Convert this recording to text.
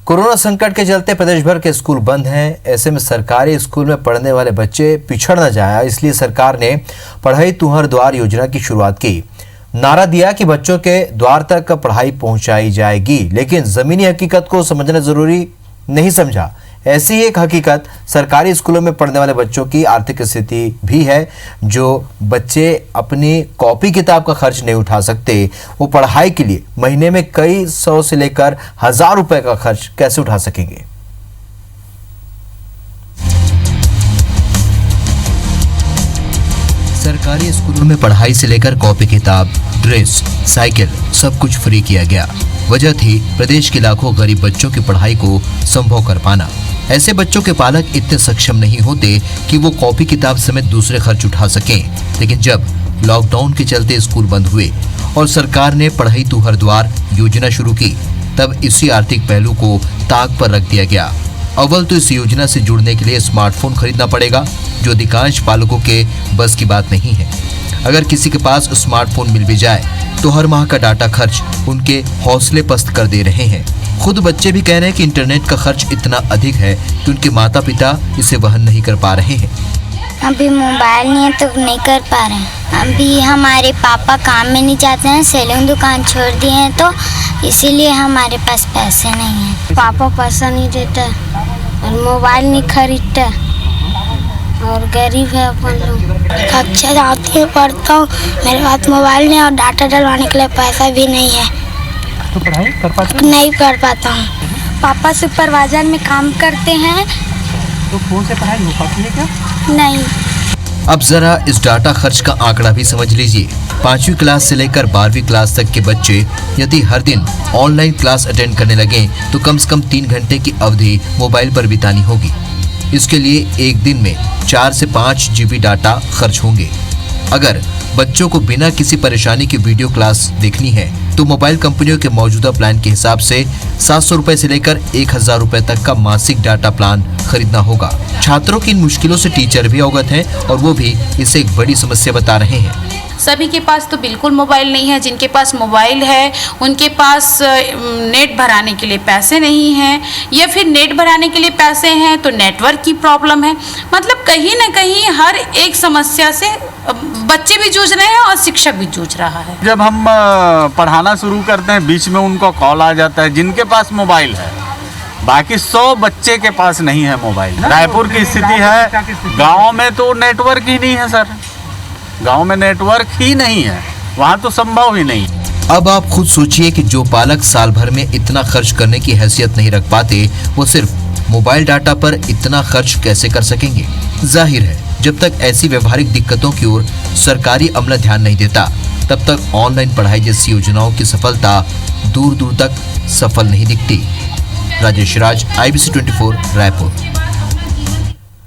Corona संकट के चलते प्रदेश भर के स्कूल बंद हैं। ऐसे में सरकारी स्कूल में पढ़ने वाले बच्चे पिछड़ न जाए, इसलिए सरकार ने पढ़ाई तुहर द्वार योजना की शुरुआत की। नारा दिया कि बच्चों के द्वार तक पढ़ाई पहुंचाई जाएगी, लेकिन जमीनी हकीकत को समझना जरूरी नहीं समझा। ऐसी ही एक हकीकत सरकारी स्कूलों में पढ़ने वाले बच्चों की आर्थिक स्थिति भी है। जो बच्चे अपनी कॉपी किताब का खर्च नहीं उठा सकते, वो पढ़ाई के लिए महीने में कई सौ से लेकर 1000 रुपए का खर्च कैसे उठा सकेंगे। सरकारी स्कूलों में पढ़ाई से लेकर कॉपी किताब, ड्रेस, साइकिल सब कुछ फ्री किया गया। वजह थी प्रदेश के लाखों गरीब बच्चों की पढ़ाई को संभव कर पाना। ऐसे बच्चों के पालक इतने सक्षम नहीं होते कि वो कॉपी किताब समेत दूसरे खर्च उठा सकें। लेकिन जब लॉकडाउन के चलते स्कूल बंद हुए और सरकार ने पढ़ाई तुहर द्वार योजना शुरू की, तब इसी आर्थिक पहलू को ताक पर रख दिया गया। अव्वल तो इस योजना से जुड़ने के लिए स्मार्टफोन खरीदना पड़ेगा, जो अधिकांश पालकों के बस की बात नहीं है। अगर किसी के पास स्मार्टफोन मिल भी जाए तो हर माह का डाटा खर्च उनके हौसले पस्त कर दे रहे हैं। खुद बच्चे भी कह रहे हैं कि इंटरनेट का खर्च इतना अधिक है कि उनके माता पिता इसे वहन नहीं कर पा रहे हैं। अभी मोबाइल नहीं है तो नहीं कर पा रहे हैं। अभी हमारे पापा काम में नहीं जाते हैं, सैलून दुकान छोड़ दिए हैं, तो इसीलिए हमारे पास पैसे नहीं हैं। पापा पैसा नहीं देता और मोबाइल नहीं खरीदता और गरीब है अपन लोग। कक्षा जाती है, पढ़ता हूँ, मेरे पास मोबाइल नहीं और डाटा डलवाने के लिए पैसा भी नहीं है, तो पढ़ाई कर पाते नहीं कर पाता हूँ। पापा सुपरवाइजर में काम करते हैं, तो फोन से पढ़ाई हो पाती है क्या? नहीं। अब जरा इस डाटा खर्च का आंकड़ा भी समझ लीजिए। 5वीं क्लास से लेकर 12वीं क्लास तक के बच्चे यदि हर दिन ऑनलाइन क्लास अटेंड करने लगे तो कम से कम 3 घंटे की अवधि मोबाइल पर बितानी होगी। इसके लिए एक दिन में 4 से 5 GB डाटा खर्च होंगे। अगर बच्चों को बिना किसी परेशानी की वीडियो क्लास देखनी है तो मोबाइल कंपनियों के मौजूदा प्लान के हिसाब से 700 रुपए से लेकर 1000 रुपए तक का मासिक डाटा प्लान खरीदना होगा। छात्रों की इन मुश्किलों से टीचर भी अवगत हैं और वो भी इसे एक बड़ी समस्या बता रहे हैं। सभी के पास तो बिल्कुल मोबाइल नहीं है। जिनके पास मोबाइल है उनके पास नेट भराने के लिए पैसे नहीं हैं, या फिर नेट भराने के लिए पैसे हैं तो नेटवर्क की प्रॉब्लम है। मतलब कहीं ना कहीं हर एक समस्या से बच्चे भी जूझ रहे हैं और शिक्षक भी जूझ रहा है। जब हम पढ़ाना शुरू करते हैं, बीच में उनको कॉल आ जाता है जिनके पास मोबाइल है, बाकी 100 बच्चे के पास नहीं है मोबाइल। रायपुर की स्थिति है, गाँव में तो नेटवर्क ही नहीं है सर, गांव में नेटवर्क ही नहीं है, वहाँ तो संभव ही नहीं। अब आप खुद सोचिए कि जो पालक साल भर में इतना खर्च करने की हैसियत नहीं रख पाते, वो सिर्फ मोबाइल डाटा पर इतना खर्च कैसे कर सकेंगे। जाहिर है जब तक ऐसी व्यवहारिक दिक्कतों की ओर सरकारी अमला ध्यान नहीं देता, तब तक ऑनलाइन पढ़ाई जैसी योजनाओं की सफलता दूर दूर तक सफल नहीं दिखती। राजेश राज, IBC 24, रायपुर।